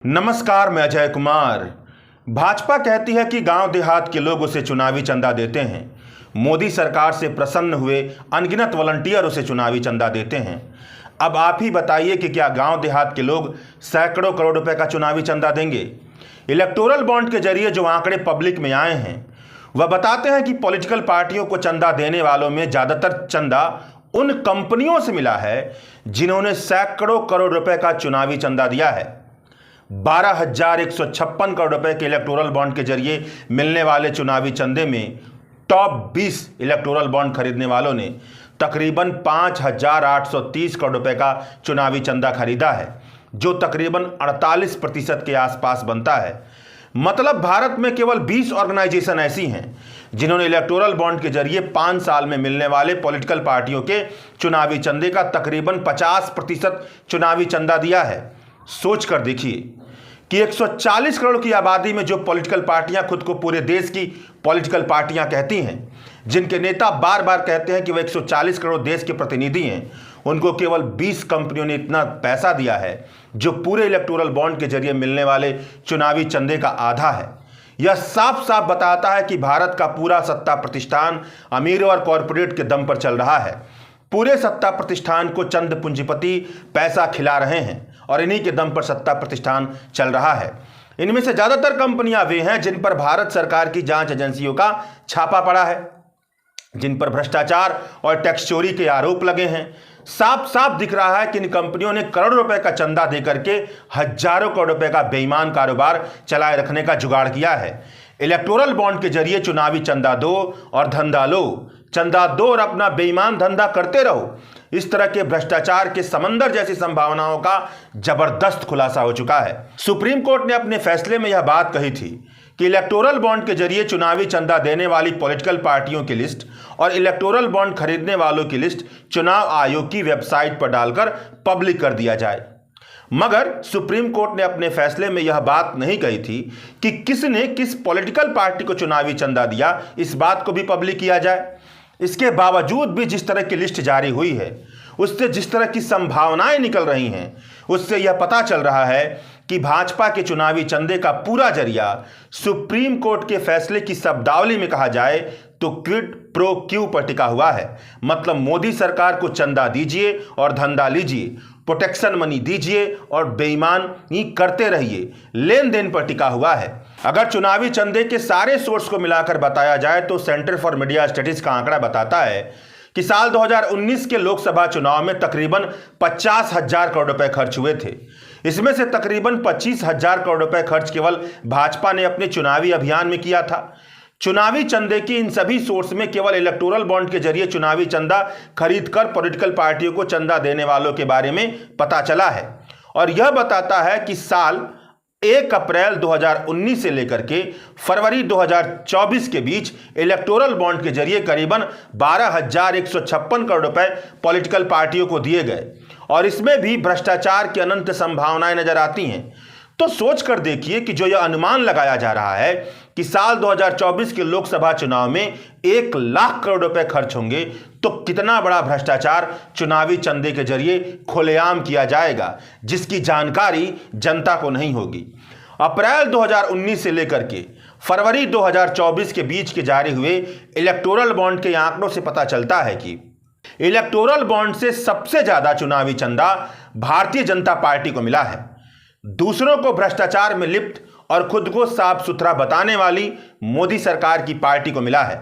नमस्कार, मैं अजय कुमार। भाजपा कहती है कि गांव देहात के लोग उसे चुनावी चंदा देते हैं। मोदी सरकार से प्रसन्न हुए अनगिनत वॉलंटियर उसे चुनावी चंदा देते हैं। अब आप ही बताइए कि क्या गांव देहात के लोग सैकड़ों करोड़ रुपए का चुनावी चंदा देंगे? इलेक्टोरल बॉन्ड के जरिए जो आंकड़े पब्लिक में आए हैं वह बताते हैं कि पॉलिटिकल पार्टियों को चंदा देने वालों में ज़्यादातर चंदा उन कंपनियों से मिला है जिन्होंने सैकड़ों करोड़ रुपए का चुनावी चंदा दिया है। 12,156 करोड़ रुपए के इलेक्टोरल बॉन्ड के जरिए मिलने वाले चुनावी चंदे में टॉप 20 इलेक्टोरल बॉन्ड खरीदने वालों ने तकरीबन 5,830 करोड़ रुपए का चुनावी चंदा खरीदा है, जो तकरीबन 48% के आसपास बनता है। मतलब भारत में केवल 20 ऑर्गेनाइजेशन ऐसी हैं जिन्होंने इलेक्टोरल बॉन्ड के जरिए 5 साल में मिलने वाले पॉलिटिकल पार्टियों के चुनावी चंदे का तकरीबन 50% चुनावी चंदा दिया है। सोच कर देखिए कि 140 करोड़ की आबादी में जो पॉलिटिकल पार्टियां खुद को पूरे देश की पॉलिटिकल पार्टियां कहती हैं, जिनके नेता बार बार कहते हैं कि वह 140 करोड़ देश के प्रतिनिधि हैं, उनको केवल 20 कंपनियों ने इतना पैसा दिया है जो पूरे इलेक्टोरल बॉन्ड के जरिए मिलने वाले चुनावी चंदे का आधा है। यह साफ साफ बताता है कि भारत का पूरा सत्ता प्रतिष्ठान अमीर और कॉरपोरेट के दम पर चल रहा है। पूरे सत्ता प्रतिष्ठान को चंद पूंजीपति पैसा खिला रहे हैं और इन्हीं के दम पर सत्ता प्रतिष्ठान चल रहा है। इनमें से ज्यादातर कंपनियां वे हैं जिन पर भारत सरकार की जांच एजेंसियों का छापा पड़ा है, जिन पर भ्रष्टाचार और टैक्स चोरी के आरोप लगे हैं। साफ साफ दिख रहा है कि इन कंपनियों ने करोड़ों रुपए का चंदा देकर के हजारों करोड़ रुपए का बेईमान कारोबार चलाए रखने का जुगाड़ किया है। इलेक्टोरल बॉन्ड के जरिए चुनावी चंदा दो और धंधा लो, चंदा दो और अपना बेईमान धंधा करते रहो। इस तरह के भ्रष्टाचार के समंदर जैसी संभावनाओं का जबरदस्त खुलासा हो चुका है। सुप्रीम कोर्ट ने अपने फैसले में यह बात कही थी कि इलेक्टोरल बॉन्ड के जरिए चुनावी चंदा देने वाली पॉलिटिकल पार्टियों की लिस्ट और इलेक्टोरल बॉन्ड खरीदने वालों की लिस्ट चुनाव आयोग की वेबसाइट पर डालकर पब्लिक कर दिया जाए। मगर सुप्रीम कोर्ट ने अपने फैसले में यह बात नहीं कही थी कि किसने किस पॉलिटिकल पार्टी को चुनावी चंदा दिया, इस बात को भी पब्लिक किया जाए। इसके बावजूद भी जिस तरह की लिस्ट जारी हुई है, उससे जिस तरह की संभावनाएं निकल रही हैं, उससे यह पता चल रहा है कि भाजपा के चुनावी चंदे का पूरा जरिया सुप्रीम कोर्ट के फैसले की शब्दावली में कहा जाए तो क्विड प्रो क्यू पर टिका हुआ है। मतलब मोदी सरकार को चंदा दीजिए और धंधा लीजिए, प्रोटेक्शन मनी दीजिए और बेईमानी करते रहिए, लेन देन पर टिका हुआ है। अगर चुनावी चंदे के सारे सोर्स को मिलाकर बताया जाए तो सेंटर फॉर मीडिया स्टडीज का आंकड़ा बताता है कि साल 2019 के लोकसभा चुनाव में तकरीबन 50,000 करोड़ रुपए खर्च हुए थे। इसमें से तकरीबन 25,000 करोड़ रुपए खर्च केवल भाजपा ने अपने चुनावी अभियान में किया था। चुनावी चंदे की इन सभी सोर्स में केवल इलेक्टोरल बॉन्ड के जरिए चुनावी चंदा खरीदकर पॉलिटिकल पार्टियों को चंदा देने वालों के बारे में पता चला है। और यह बताता है कि साल 1 अप्रैल 2019 से लेकर के फरवरी 2024 के बीच इलेक्टोरल बॉन्ड के जरिए करीबन 12,156 करोड़ रुपए पॉलिटिकल पार्टियों को दिए गए और इसमें भी भ्रष्टाचार की अनंत संभावनाएं नजर आती हैं। तो सोच कर देखिए कि जो यह अनुमान लगाया जा रहा है कि साल 2024 के लोकसभा चुनाव में 1 लाख करोड़ रुपए खर्च होंगे, तो कितना बड़ा भ्रष्टाचार चुनावी चंदे के जरिए खुलेआम किया जाएगा, जिसकी जानकारी जनता को नहीं होगी। अप्रैल 2019 से लेकर के फरवरी 2024 के बीच के जारी हुए इलेक्टोरल बॉन्ड के आंकड़ों से पता चलता है कि इलेक्टोरल बॉन्ड से सबसे ज्यादा चुनावी चंदा भारतीय जनता पार्टी को मिला है। दूसरों को भ्रष्टाचार में लिप्त और खुद को साफ सुथरा बताने वाली मोदी सरकार की पार्टी को मिला है।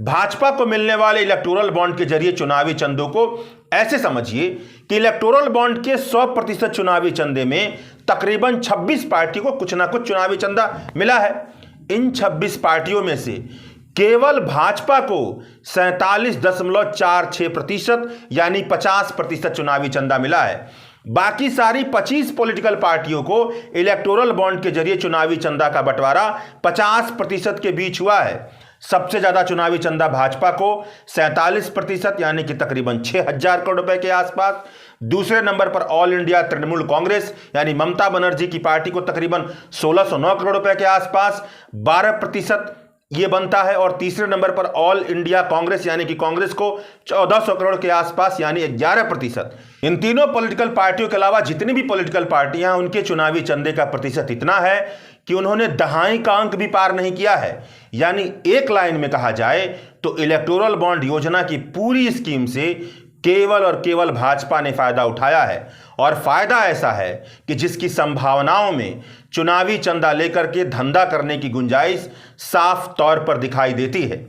भाजपा को मिलने वाले इलेक्टोरल बॉन्ड के जरिए चुनावी चंदों को ऐसे समझिए कि इलेक्टोरल बॉन्ड के 100% चुनावी चंदे में तकरीबन 26 पार्टियों को कुछ ना कुछ चुनावी चंदा मिला है। इन 26 पार्टियों में से केवल भाजपा को 47.46% यानी 50% चुनावी चंदा मिला है। बाकी सारी 25 पॉलिटिकल पार्टियों को इलेक्टोरल बॉन्ड के जरिए चुनावी चंदा का बंटवारा 50% के बीच हुआ है। सबसे ज्यादा चुनावी चंदा भाजपा को 47% यानी कि तकरीबन 6,000 करोड़ रुपए के आसपास। दूसरे नंबर पर ऑल इंडिया तृणमूल कांग्रेस यानी ममता बनर्जी की पार्टी को तकरीबन 1,609 करोड़ रुपए के आसपास। 12% ये बनता है, और तीसरे नंबर पर ऑल इंडिया कांग्रेस यानी कि कांग्रेस को 1400 करोड़ के आसपास यानी 11%। इन तीनों पॉलिटिकल पार्टियों के अलावा जितनी भी पॉलिटिकल पार्टियां, उनके चुनावी चंदे का प्रतिशत इतना है कि उन्होंने दहाई का अंक भी पार नहीं किया है। यानी एक लाइन में कहा जाए तो इलेक्टोरल बॉन्ड योजना की पूरी स्कीम से केवल और केवल भाजपा ने फायदा उठाया है, और फायदा ऐसा है कि जिसकी संभावनाओं में चुनावी चंदा लेकर के धंधा करने की गुंजाइश साफ तौर पर दिखाई देती है।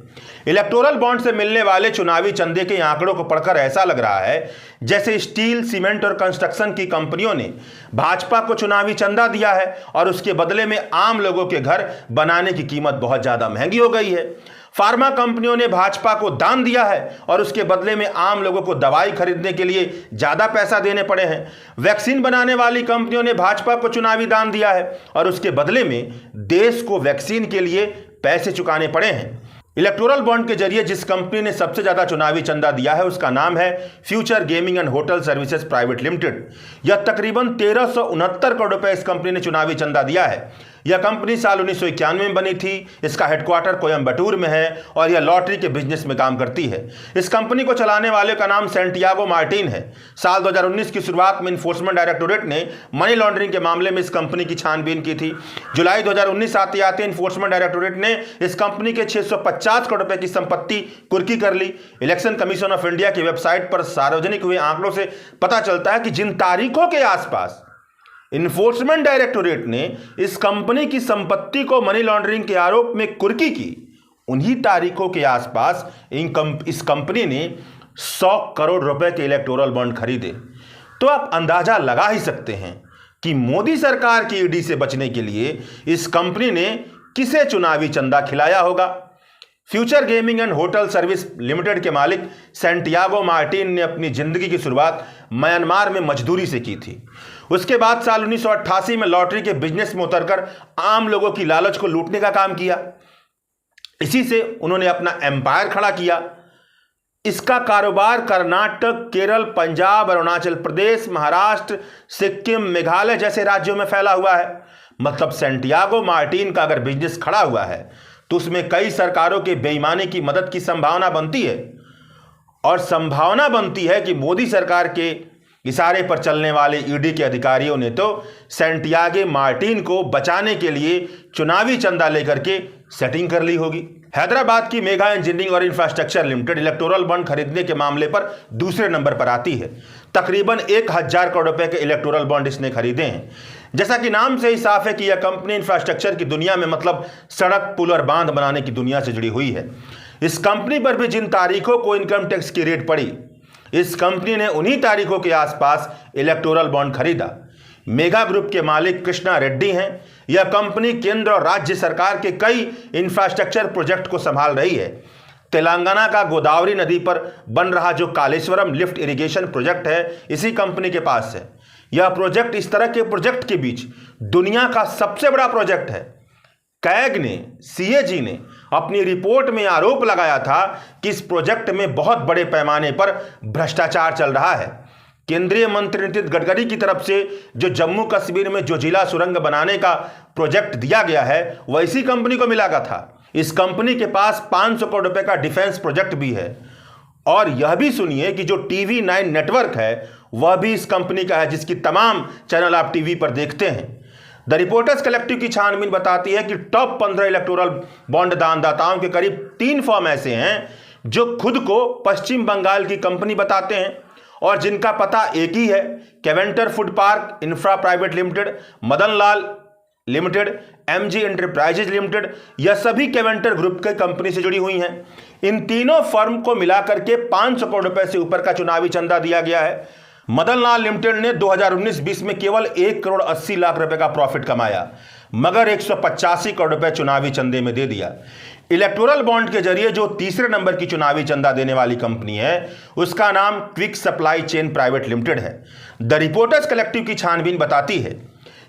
इलेक्टोरल बॉन्ड से मिलने वाले चुनावी चंदे के आंकड़ों को पढ़कर ऐसा लग रहा है जैसे स्टील, सीमेंट और कंस्ट्रक्शन की कंपनियों ने भाजपा को चुनावी चंदा दिया है और उसके बदले में आम लोगों के घर बनाने की कीमत बहुत ज्यादा महंगी हो गई है। फार्मा कंपनियों ने भाजपा को दान दिया है और उसके बदले में आम लोगों को दवाई खरीदने के लिए ज्यादा पैसा देने पड़े हैं। वैक्सीन बनाने वाली कंपनियों ने भाजपा को चुनावी दान दिया है और उसके बदले में देश को वैक्सीन के लिए पैसे चुकाने पड़े हैं। इलेक्टोरल बॉन्ड के जरिए जिस कंपनी ने सबसे ज्यादा चुनावी चंदा दिया है उसका नाम है future gaming and hotel services private limited. यह तकरीबन 1369 करोड़ रुपए इस कंपनी ने चुनावी चंदा दिया है। यह कंपनी साल 1991 में बनी थी। इसका हेडक्वार्टर कोयम्बटूर में है और यह लॉटरी के बिजनेस में काम करती है। इस कंपनी को चलाने वाले का नाम सैंटियागो मार्टिन है। साल 2019 की शुरुआत में इन्फोर्समेंट डायरेक्टोरेट ने मनी लॉन्ड्रिंग के मामले में इस कंपनी की छानबीन की थी। जुलाई 2019 आते आते इन्फोर्समेंट डायरेक्टोरेट ने इस कंपनी के 650 करोड़ रुपए की संपत्ति कुर्की कर ली। इलेक्शन कमीशन ऑफ इंडिया की वेबसाइट पर सार्वजनिक हुए आंकड़ों से पता चलता है कि जिन तारीखों के आसपास इन्फोर्समेंट डायरेक्टोरेट ने इस कंपनी की संपत्ति को मनी लॉन्ड्रिंग के आरोप में कुर्की की, उन्हीं तारीखों के आसपास इस कंपनी ने 100 करोड़ रुपए के इलेक्टोरल बॉन्ड खरीदे। तो आप अंदाजा लगा ही सकते हैं कि मोदी सरकार की ईडी से बचने के लिए इस कंपनी ने किसे चुनावी चंदा खिलाया होगा। Future gaming and hotel service limited के मालिक सैंटियागो मार्टिन ने अपनी जिंदगी की शुरुआत म्यांमार में मजदूरी से की थी। उसके बाद साल 1988 में लॉटरी के बिजनेस में उतरकर आम लोगों की लालच को लूटने का काम किया। इसी से उन्होंने अपना एम्पायर खड़ा किया। इसका कारोबार कर्नाटक, केरल, पंजाब, अरुणाचल प्रदेश, महाराष्ट्र, सिक्किम, मेघालय जैसे राज्यों में फैला हुआ है। मतलब सैंटियागो मार्टिन का अगर बिजनेस खड़ा हुआ है तो उसमें कई सरकारों के बेईमानी की मदद की संभावना बनती है, और संभावना बनती है कि मोदी सरकार के इशारे पर चलने वाले ईडी के अधिकारियों ने तो सैंटियागो मार्टिन को बचाने के लिए चुनावी चंदा लेकर के सेटिंग कर ली होगी। हैदराबाद की मेगा इंजीनियरिंग और इंफ्रास्ट्रक्चर लिमिटेड इलेक्टोरल बॉन्ड खरीदने के मामले पर दूसरे नंबर पर आती है। तकरीबन 1000 करोड़ रुपए के इलेक्टोरल बॉन्ड इसने खरीदे हैं। जैसा कि नाम से ही साफ है कि यह कंपनी इंफ्रास्ट्रक्चर की दुनिया में, मतलब सड़क, पुल और बांध बनाने की दुनिया से जुड़ी हुई है। इस कंपनी पर भी जिन तारीखों को इनकम टैक्स की रेड पड़ी, इस कंपनी ने उन्हीं तारीखों के आसपास इलेक्टोरल बॉन्ड खरीदा। मेगा ग्रुप के मालिक कृष्णा रेड्डी हैं। यह कंपनी केंद्र और राज्य सरकार के कई इंफ्रास्ट्रक्चर प्रोजेक्ट को संभाल रही है। तेलंगाना का गोदावरी नदी पर बन रहा जो कालेश्वरम लिफ्ट इरिगेशन प्रोजेक्ट है, इसी कंपनी के पास है। यह प्रोजेक्ट इस तरह के प्रोजेक्ट के बीच दुनिया का सबसे बड़ा प्रोजेक्ट है। कैग ने, सीएजी ने अपनी रिपोर्ट में आरोप लगाया था कि इस प्रोजेक्ट में बहुत बड़े पैमाने पर भ्रष्टाचार चल रहा है। केंद्रीय मंत्री नितिन गडकरी की तरफ से जो जम्मू कश्मीर में जो जिला सुरंग बनाने का प्रोजेक्ट दिया गया है वह इसी कंपनी को मिला था। इस कंपनी के पास 500 करोड़ रुपए का डिफेंस प्रोजेक्ट भी है। और यह भी सुनिए कि जो TV9 नेटवर्क है वह भी इस कंपनी का है, जिसकी तमाम चैनल आप टीवी पर देखते हैं। द रिपोर्टर्स कलेक्टिव की छानबीन बताती है कि टॉप 15 इलेक्टोरल बॉन्ड दानदाताओं के करीब 3 फर्म ऐसे हैं जो खुद को पश्चिम बंगाल की कंपनी बताते हैं और जिनका पता एक ही है, Keventer food park infra private limited, Madan Lal limited, MG enterprises limited. यह सभी कैवेंटर ग्रुप के कंपनी से जुड़ी हुई हैं। इन तीनों फर्म को मिलाकर के 500 करोड़ रुपए से ऊपर का चुनावी चंदा दिया गया है। मदन लाल लिमिटेड ने 2019-20 में केवल 1 करोड़ 80 लाख रुपए का प्रॉफिट कमाया, मगर 185 करोड़ रुपए चुनावी चंदे में दे दिया। इलेक्टोरल बॉन्ड के जरिए जो तीसरे नंबर की चुनावी चंदा देने वाली कंपनी है उसका नाम quick supply chain private limited है। द रिपोर्टर्स कलेक्टिव की छानबीन बताती है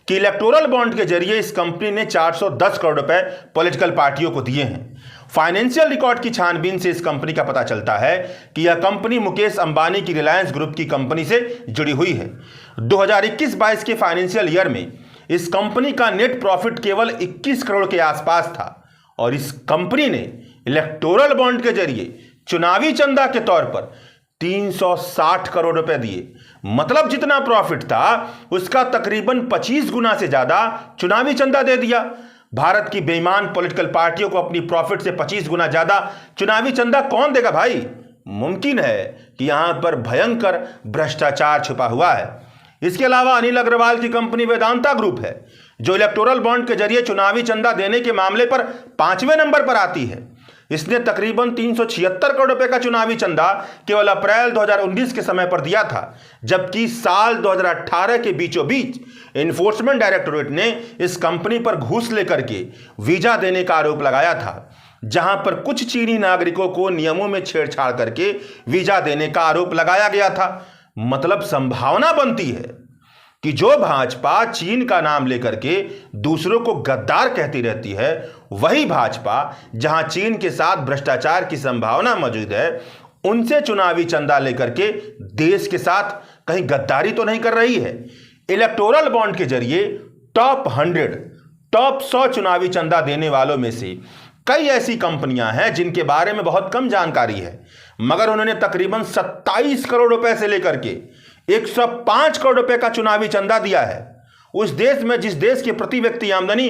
कि इलेक्टोरल बॉन्ड के जरिए इस कंपनी ने 410 करोड़ रुपए पॉलिटिकल पार्टियों को दिए हैं। फाइनेंशियल रिकॉर्ड की छानबीन से इस कंपनी का पता चलता है कि यह कंपनी मुकेश अंबानी की रिलायंस ग्रुप की कंपनी से जुड़ी हुई है। 2021-22 के फाइनेंशियल ईयर में इस कंपनी का नेट प्रॉफिट केवल 21 करोड़ के आसपास था और इस कंपनी ने इलेक्टोरल बॉन्ड के जरिए चुनावी चंदा के तौर पर 360 करोड़ रुपए दिए। मतलब जितना प्रॉफिट था उसका तकरीबन 25 गुना से ज्यादा चुनावी चंदा दे दिया। भारत की बेईमान पॉलिटिकल पार्टियों को अपनी प्रॉफिट से 25 गुना ज्यादा चुनावी चंदा कौन देगा भाई? मुमकिन है कि यहां पर भयंकर भ्रष्टाचार छुपा हुआ है। इसके अलावा अनिल अग्रवाल की कंपनी वेदांता ग्रुप है, जो इलेक्टोरल बॉन्ड के जरिए चुनावी चंदा देने के मामले पर 5वें नंबर पर आती है। इसने तकरीबन 376 करोड़ रुपए का चुनावी चंदा केवल अप्रैल 2019 के समय पर दिया था, जबकि साल 2018 के बीचों बीच एनफोर्समेंट डायरेक्टोरेट ने इस कंपनी पर घूस लेकर के वीजा देने का आरोप लगाया था, जहां पर कुछ चीनी नागरिकों को नियमों में छेड़छाड़ करके वीजा देने का आरोप लगाया गया था। मतलब संभावना बनती है कि जो भाजपा चीन का नाम लेकर के दूसरों को गद्दार कहती रहती है, वही भाजपा जहां चीन के साथ भ्रष्टाचार की संभावना मौजूद है, उनसे चुनावी चंदा लेकर के देश के साथ कहीं गद्दारी तो नहीं कर रही है। इलेक्टोरल बॉन्ड के जरिए टॉप 100 चुनावी चंदा देने वालों में से कई ऐसी कंपनियां हैं जिनके बारे में बहुत कम जानकारी है, मगर उन्होंने तकरीबन 27 करोड़ रुपए से लेकर के 105 करोड़ रुपए का चुनावी चंदा दिया है। उस देश में जिस देश की प्रति व्यक्ति आमदनी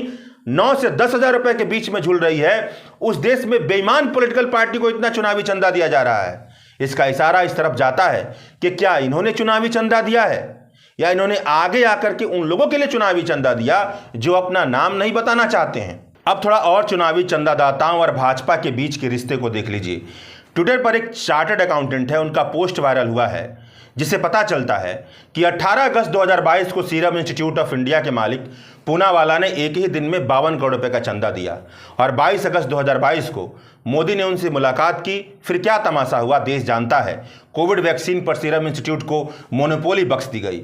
9 से 10 हजार रुपए के बीच में झूल रही है, उस देश में बेईमान पॉलिटिकल पार्टी को इतना चुनावी चंदा दिया जा रहा है। इसका इशारा इस तरफ जाता है कि क्या इन्होंने चुनावी चंदा दिया है, या इन्होंने आगे आकर के उन लोगों के लिए चुनावी चंदा दिया जो अपना नाम नहीं बताना चाहते हैं। अब थोड़ा और चुनावी चंदादाताओं और भाजपा के बीच के रिश्ते को देख लीजिए। ट्विटर पर एक चार्टर्ड अकाउंटेंट है, उनका पोस्ट वायरल हुआ है, जिससे पता चलता है कि 18 अगस्त 2022 को सीरम इंस्टीट्यूट ऑफ इंडिया के मालिक पूनावाला ने एक ही दिन में 52 करोड़ रुपए का चंदा दिया, और 22 अगस्त 2022 को मोदी ने उनसे मुलाकात की। फिर क्या तमाशा हुआ देश जानता है। कोविड वैक्सीन पर सीरम इंस्टीट्यूट को मोनोपोली बख्श दी गई।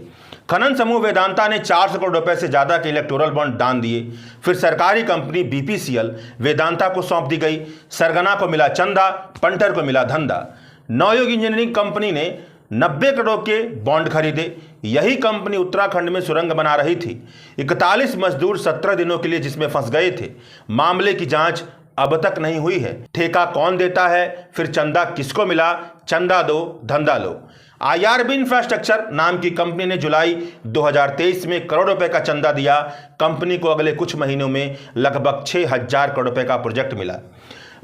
खनन समूह वेदांता ने 400 करोड़ रुपए से ज्यादा के इलेक्टोरल बॉन्ड दान दिए। फिर सरकारी कंपनी बीपीसीएल वेदांता को सौंप दी गई। सरगना को मिला चंदा, पंटर को मिला धंधा। नवयुग इंजीनियरिंग कंपनी ने 90 करोड़ के बॉन्ड खरीदे। यही कंपनी उत्तराखंड में सुरंग बना रही थी। 41 मजदूर 17 दिनों के लिए जिसमें फंस गए थे। मामले की जांच अब तक नहीं हुई है। ठेका कौन देता है, फिर चंदा किसको मिला? चंदा दो धंधा लो। IRB इंफ्रास्ट्रक्चर नाम की कंपनी ने जुलाई 2023 में करोड़ रुपए का चंदा दिया। कंपनी को अगले कुछ महीनों में लगभग 6000 करोड़ रुपए का प्रोजेक्ट मिला।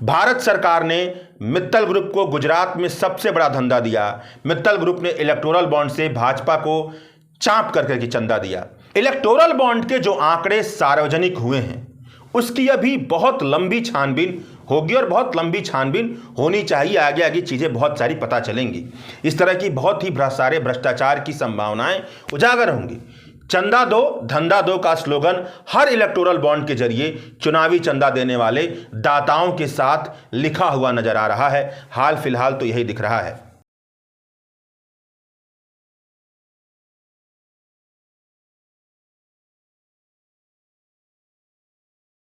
भारत सरकार ने मित्तल ग्रुप को गुजरात में सबसे बड़ा धंधा दिया। मित्तल ग्रुप ने इलेक्टोरल बॉन्ड से भाजपा को चाप करके चंदा दिया। इलेक्टोरल बॉन्ड के जो आंकड़े सार्वजनिक हुए हैं, उसकी अभी बहुत लंबी छानबीन होगी, और बहुत लंबी छानबीन होनी चाहिए। आगे आगे चीज़ें बहुत सारी पता चलेंगी। इस तरह की बहुत ही सारे भ्रष्टाचार की संभावनाएं उजागर होंगी। चंदा दो धंधा दो का स्लोगन हर इलेक्टोरल बॉन्ड के जरिए चुनावी चंदा देने वाले दाताओं के साथ लिखा हुआ नजर आ रहा है। हाल फिलहाल तो यही दिख रहा है।